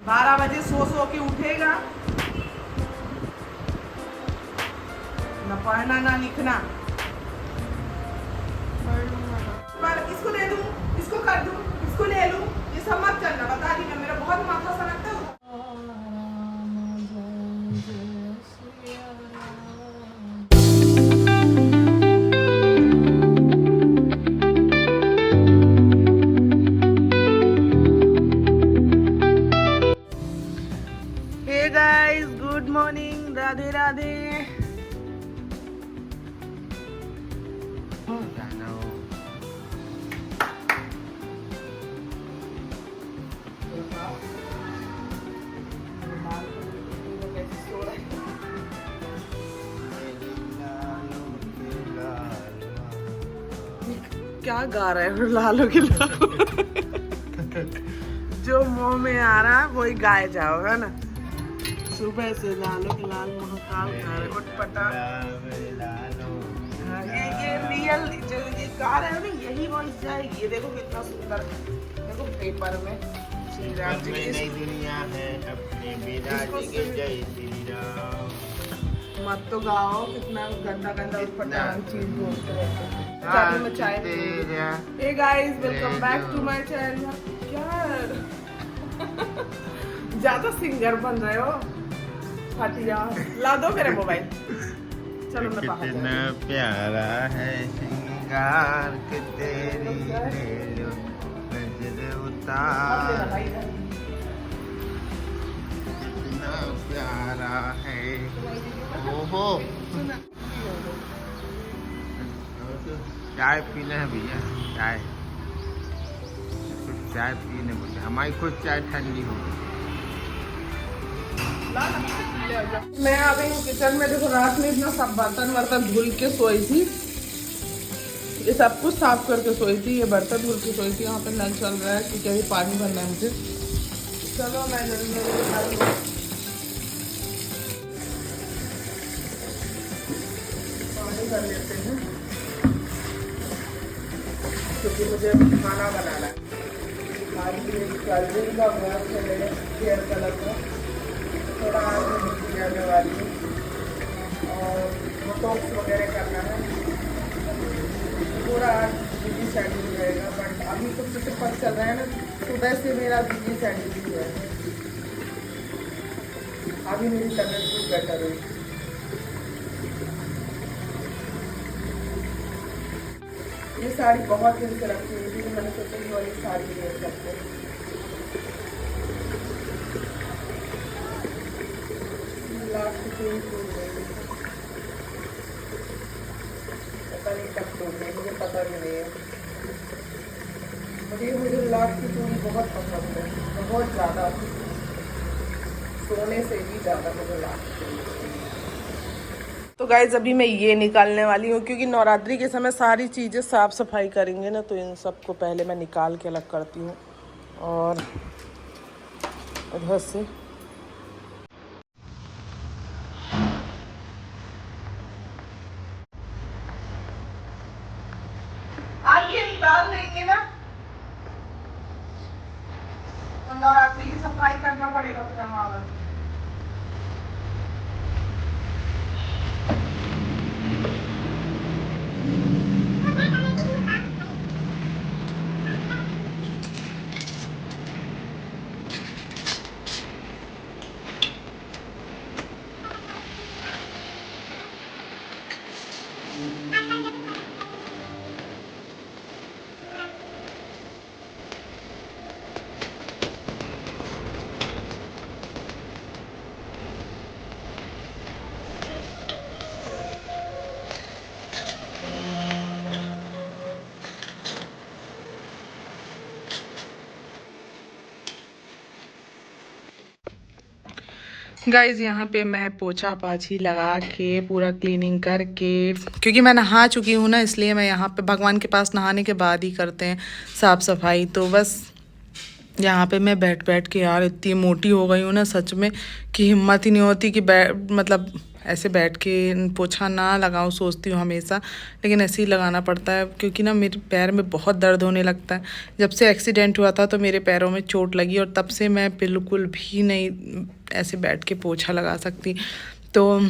12 बजे सो के उठेगा, न पढ़ना ना लिखना। पर इसको दे दूं, इसको कर दूं, इसको ले लूं, ये सब मत करना, बता दी मैं, मेरा बहुत माथा सनकता है। Hey guys, good morning, Radhe Radhe. क्या गा रहे हो? लालो के लालो। जो मुंह में आ रहा है वही गाए जाओ, है ना। सुबह से लालो के लाल महाकाल गा रहे, उटपटा। हाँ, ये रियल जो ये गा रहे हो ना, यही वॉइस जाएगी। ये देखो कितना सुंदर, देखो पेपर में श्री राम जी की दुनिया है अपने बिराजी के जय श्री राम। मत तो गाओ, कितना गंदा गंदा उटपटा चीज बोलते रहते हैं। चाबी में चाय। Hey guys, welcome back to my channel. क्या ज्यादा सिंगर बन रहे हो? फटिया ला दो मेरा मोबाइल। चलो मैं बाहर कितना प्यारा है सिंगार के तेरी ले लो नजर उतार। कितना प्यारा है। ओहो, चाय पीना है भैया, चाय। कुछ चाय पीने बोले, हमारी खुद चाय ठंडी हो गई। मैं आ गई हूँ किचन में। देखो रात में इतना सब बर्तन वर्तन धुल के सोई थी, ये सब कुछ साफ करके सोई थी, ये बर्तन धुल के सोई थी। यहाँ पे नल चल रहा है क्योंकि अभी पानी भरना है मुझे। चलो मैं जल्दी पानी भर लेते हैं क्योंकि मुझे खाना बनाना है। आज जल्दी का बहुत चलेगा हेयर कलर का, थोड़ा आज मैं जाने वाली हूँ और बोटॉक्स वगैरह करना है। पूरा आज बिजी शेड्यूल रहेगा, बट अभी तो पता चल रहा है ना, सुबह से मेरा बिजी शेड्यूल ही है। अभी मेरी तबीयत कुछ बेटर हुई। ये साड़ी बहुत दिन से रखी हुई थी, मैंने सोचा ये वाली साड़ी ले सकते हैं। पता नहीं कब तोड़ने, मुझे पता भी नहीं है। मुझे लाख की चूड़ी बहुत पसंद है, बहुत ज़्यादा, सोने से भी ज़्यादा मुझे लाख की चूड़ी। तो गाइज अभी मैं ये निकालने वाली हूँ क्योंकि नवरात्रि के समय सारी चीज़ें साफ़ सफाई करेंगे ना, तो इन सबको पहले मैं निकाल के अलग करती हूँ। और उधर से आज ये निकाल देंगे ना, तो नवरात्रि की सफाई करना पड़ेगा फिर हमारा। गाइज यहाँ पे मैं पोछा पाछी लगा के पूरा क्लीनिंग करके, क्योंकि मैं नहा चुकी हूँ ना, इसलिए मैं यहाँ पे भगवान के पास नहाने के बाद ही करते हैं साफ़ सफाई। तो बस यहाँ पे मैं बैठ बैठ के यार इतनी मोटी हो गई हूँ ना सच में, कि हिम्मत ही नहीं होती कि मतलब ऐसे बैठ के पोछा ना लगाऊं, सोचती हूँ हमेशा, लेकिन ऐसे ही लगाना पड़ता है क्योंकि ना मेरे पैर में बहुत दर्द होने लगता है। जब से एक्सीडेंट हुआ था तो मेरे पैरों में चोट लगी और तब से मैं बिल्कुल भी नहीं ऐसे बैठ के पोछा लगा सकती। तो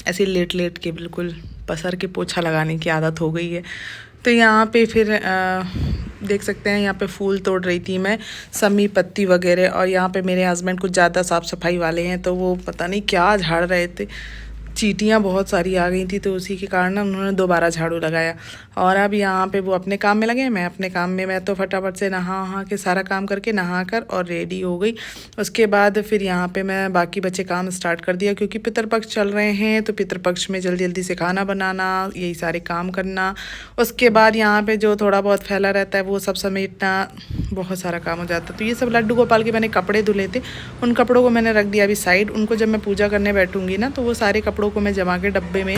ऐसे लेट लेट के बिल्कुल पसर के पोछा लगाने की आदत हो गई है। तो यहाँ पे फिर देख सकते हैं यहाँ पे फूल तोड़ रही थी मैं, समी पत्ती वगैरह, और यहाँ पे मेरे हस्बैंड कुछ ज़्यादा साफ़ सफाई वाले हैं तो वो पता नहीं क्या झाड़ रहे थे, चींटियाँ बहुत सारी आ गई थी तो उसी के कारण ना उन्होंने दोबारा झाड़ू लगाया। और अब यहाँ पे वो अपने काम में लगे, मैं अपने काम में। मैं तो फटाफट से नहा के सारा काम करके नहा कर और रेडी हो गई। उसके बाद फिर यहाँ पे मैं बाकी बचे काम स्टार्ट कर दिया क्योंकि पितरपक्ष चल रहे हैं तो पितरपक्ष में जल्दी जल्दी से खाना बनाना, यही सारे काम करना। उसके बाद यहाँ पे जो थोड़ा बहुत फैला रहता है वो सब समेटना, बहुत सारा काम हो जाता है। तो ये सब लड्डू गोपाल के मैंने कपड़े धुले थे, उन कपड़ों को मैंने रख दिया अभी साइड। उनको जब मैं पूजा करने बैठूंगी ना तो वो सारे कपड़ों को मैं जमा के डब्बे में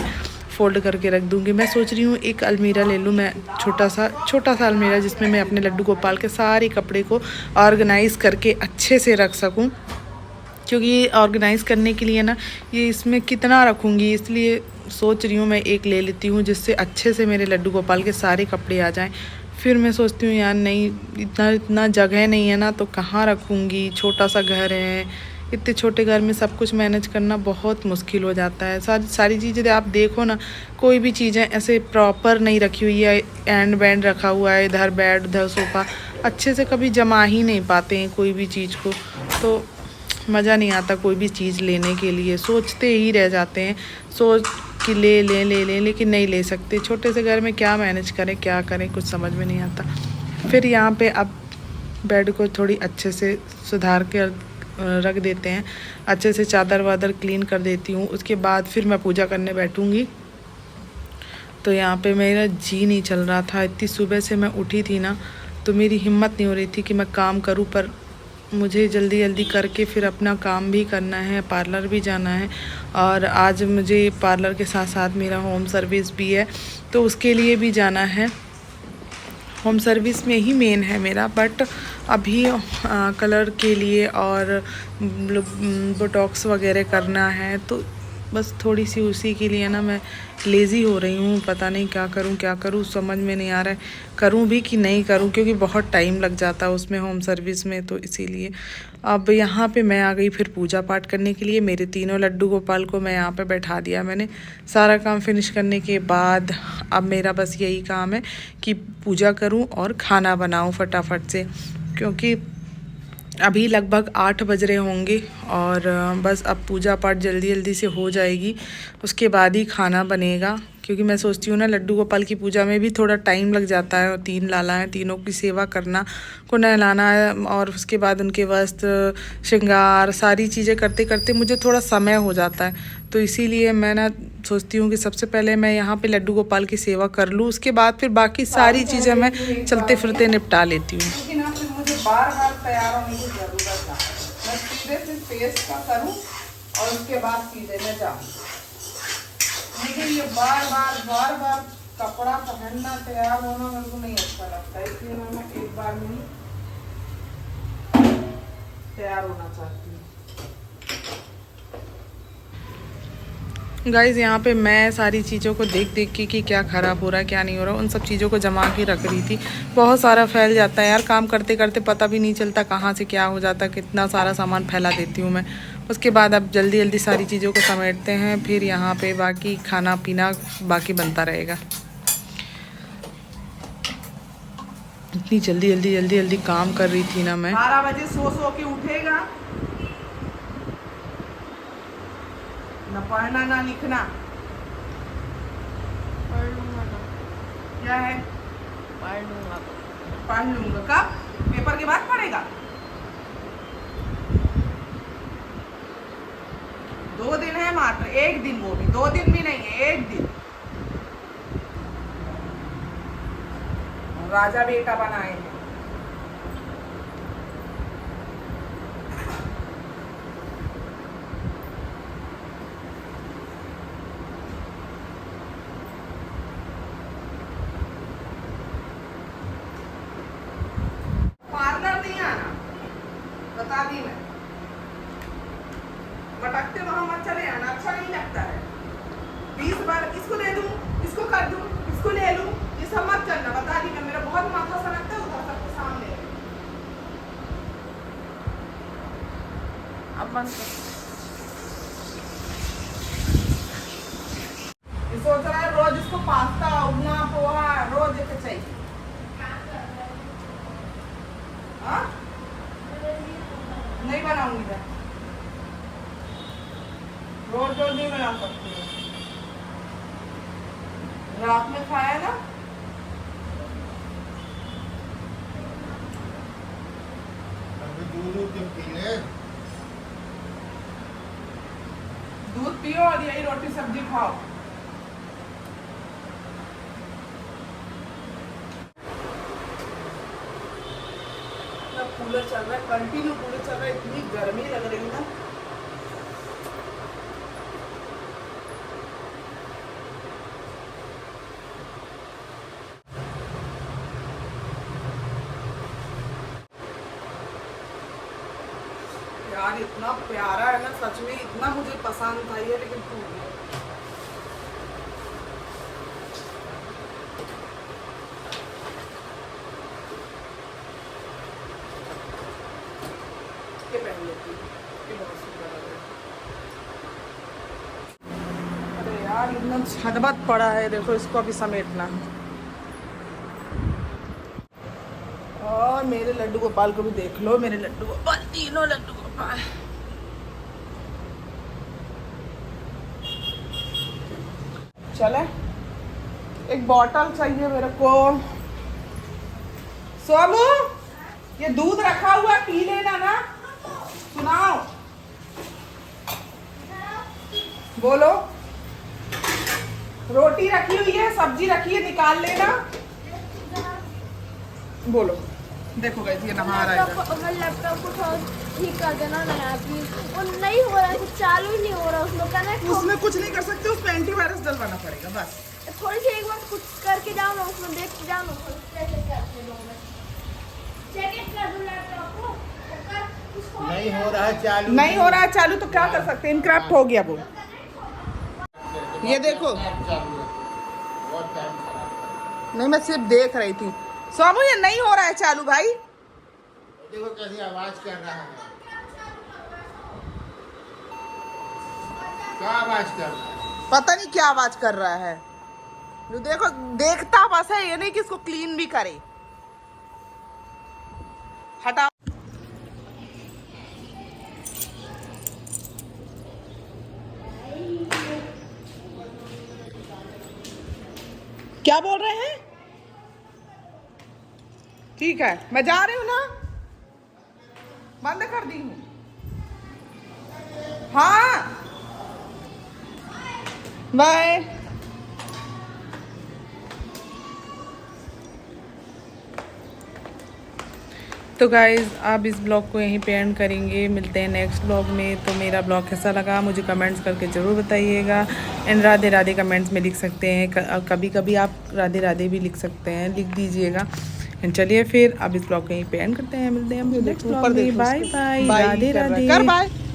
फ़ोल्ड करके रख दूँगी। मैं सोच रही हूँ एक अलमीरा ले लूँ मैं, छोटा सा अलमीरा, जिसमें मैं अपने लड्डू गोपाल के सारे कपड़े को ऑर्गेनाइज़ करके अच्छे से रख सकूँ। क्योंकि ये ऑर्गेनाइज़ करने के लिए ना ये इसमें कितना रखूँगी, इसलिए सोच रही हूँ मैं एक ले लेती हूँ जिससे अच्छे से मेरे लड्डू गोपाल के सारे कपड़े आ जाएँ। फिर मैं सोचती हूँ यार नहीं, इतना जगह नहीं है ना तो कहाँ रखूँगी, छोटा सा घर है, इतने छोटे घर में सब कुछ मैनेज करना बहुत मुश्किल हो जाता है। सारी चीज़ें आप देखो ना, कोई भी चीज़ें ऐसे प्रॉपर नहीं रखी हुई है, एंड बैंड रखा हुआ है, इधर बेड उधर सोफ़ा, अच्छे से कभी जमा ही नहीं पाते हैं कोई भी चीज़ को, तो मज़ा नहीं आता कोई भी चीज़ लेने के लिए, सोचते ही रह जाते हैं, सोच कि ले लें लेकिन नहीं ले सकते। छोटे से घर में क्या मैनेज करें, क्या करें, कुछ समझ में नहीं आता। फिर यहाँ पे अब बेड को थोड़ी अच्छे से सुधार के रख देते हैं, अच्छे से चादर वादर क्लीन कर देती हूँ। उसके बाद फिर मैं पूजा करने बैठूँगी। तो यहाँ पे मेरा जी नहीं चल रहा था, इतनी सुबह से मैं उठी थी ना तो मेरी हिम्मत नहीं हो रही थी कि मैं काम करूँ, पर मुझे जल्दी जल्दी करके फिर अपना काम भी करना है, पार्लर भी जाना है। और आज मुझे पार्लर के साथ साथ मेरा होम सर्विस भी है तो उसके लिए भी जाना है। होम सर्विस में ही मेन है मेरा, बट अभी कलर के लिए और बोटॉक्स वगैरह करना है तो बस थोड़ी सी उसी के लिए ना मैं लेज़ी हो रही हूँ। पता नहीं क्या करूँ समझ में नहीं आ रहा है, करूँ भी कि नहीं करूँ, क्योंकि बहुत टाइम लग जाता है उसमें होम सर्विस में। तो इसीलिए अब यहाँ पे मैं आ गई फिर पूजा पाठ करने के लिए। मेरे तीनों लड्डू गोपाल को मैं यहाँ पे बैठा दिया मैंने। सारा काम फिनिश करने के बाद अब मेरा बस यही काम है कि पूजा करूँ और खाना बनाऊँ फटाफट से, क्योंकि अभी लगभग 8 बज रहे होंगे और बस अब पूजा पाठ जल्दी जल्दी से हो जाएगी, उसके बाद ही खाना बनेगा। क्योंकि मैं सोचती हूँ ना लड्डू गोपाल की पूजा में भी थोड़ा टाइम लग जाता है, और 3 लाला हैं, तीनों की सेवा करना, को नहलाना है, और उसके बाद उनके वस्त्र श्रृंगार सारी चीज़ें करते करते मुझे थोड़ा समय हो जाता है। तो इसीलिए मैं ना सोचती हूँ कि सबसे पहले मैं यहाँ पे लड्डू गोपाल की सेवा कर लूँ, उसके बाद फिर बाकी सारी चीज़ें मैं चलते फिरते निपटा लेती हूँ। बार बार तैयार होने की जरूरत ना, मैं सीधे से फेस का करूं और उसके बाद सीधे मैं जाऊं। मुझे ये बार बार कपड़ा पहनना, तैयार होना मेरे को नहीं अच्छा लगता, इसलिए मैं एक बार में ही तैयार होना चाहती हूँ। गाइज़ यहाँ पे मैं सारी चीज़ों को देख देख के कि क्या ख़राब हो रहा है क्या नहीं हो रहा, उन सब चीज़ों को जमा के रख रही थी। बहुत सारा फैल जाता है यार, काम करते करते पता भी नहीं चलता कहाँ से क्या हो जाता है, कितना सारा सामान फैला देती हूँ मैं। उसके बाद अब जल्दी जल्दी सारी चीज़ों को समेटते हैं, फिर यहाँ पे बाकी खाना पीना बाकी बनता रहेगा। इतनी जल्दी काम कर रही थी ना मैं। 12 बजे सो के उठेगा, ना पढ़ना ना लिखना। पढ़ लूँगा ना। क्या है? पढ़ लूँगा। कब? पेपर के बाद पढ़ेगा? 2 दिन है मात्र, 1 दिन, वो भी 2 दिन भी नहीं है, 1 दिन। राजा बेटा बनाए हैं। पार्लर नहीं भटकते वहां मत चले आना, अच्छा नहीं लगता है। 20 बार इसको दे दूं, इसको कर दूं, इसको ले लूं, ये सब मत करना, बता दी मैं। मेरा बहुत माथा सनकता है उधर सबके सामने। अब बंद कर। ये सोच रहा है रोज इसको पास्ता, उपमा, पोहा रोज एक चाहिए। हाँ? नहीं बनाऊंगी मैं, रोज रोज नहीं बना सकती हूँ। रात में खाया ना, दूध पी ले। दूध पियो और यही रोटी सब्जी खाओ। कूलर चल रहा है, कंटिन्यू कूलर चल रहा है, इतनी गर्मी लग रही है ना। यार इतना प्यारा है ना, सच में इतना मुझे पसंद था ये, लेकिन टूट गया। ये पहन लेती हूँ, ये बहुत सुंदर लग रहा है। अरे यार इतना छदबत पड़ा है, देखो इसको अभी समेटना है। और मेरे लड्डू गोपाल को भी देख लो, मेरे लड्डू गोपाल, तीनों लड्डू गोपाल। चले, एक बॉटल चाहिए मेरे को। सोमू, ये दूध रखा हुआ है, पी लेना ना। सुनाओ, बोलो। रोटी रखी हुई है, सब्जी रखी है, निकाल लेना। बोलो। देखो गाइस, ये नहा रहा है। लैपटॉप को थोड़ा ठीक कर देना नया प्लीज। वो नहीं हो रहा है, चालू ही नहीं हो रहा उसमें, कनेक्ट उसमें कुछ नहीं कर सकते, उसमें एंटीवायरस डलवाना पड़ेगा बस। थोड़ी सी एक बार कुछ करके जाओ ना, उसमें देख के जाओ ना कैसे करते लोग। चेक कर दो लैपटॉप को, नहीं हो रहा है चालू, नहीं हो रहा है चालू तो क्या कर सकते हैं, इनक्रप्ट हो गया वो। ये देखो, बहुत टाइम खराब। नहीं मैं सिर्फ देख रही थी। सोमू ये नहीं हो रहा है चालू भाई। देखो कैसी आवाज कर रहा है, क्या आवाज कर रहा है, पता नहीं क्या आवाज कर रहा है। जो देखो, देखता बस है, ये नहीं कि इसको क्लीन भी करे। हटा। क्या बोल रहे हैं? ठीक है, मैं जा रही हूँ ना, बंद कर दी हूँ। हाँ बाय। तो गाइज़ आप इस ब्लॉग को यहीं पे एंड करेंगे, मिलते हैं नेक्स्ट ब्लॉग में। तो मेरा ब्लॉग कैसा लगा मुझे कमेंट्स करके ज़रूर बताइएगा। एंड राधे राधे कमेंट्स में लिख सकते हैं, कभी कभी आप राधे राधे भी लिख सकते हैं, लिख दीजिएगा। एंड चलिए फिर अब इस ब्लॉग को यहीं पे एंड करते हैं, मिलते हैं हम नेक्स्ट ब्लॉग में। Bye bye, Radhe Radhe.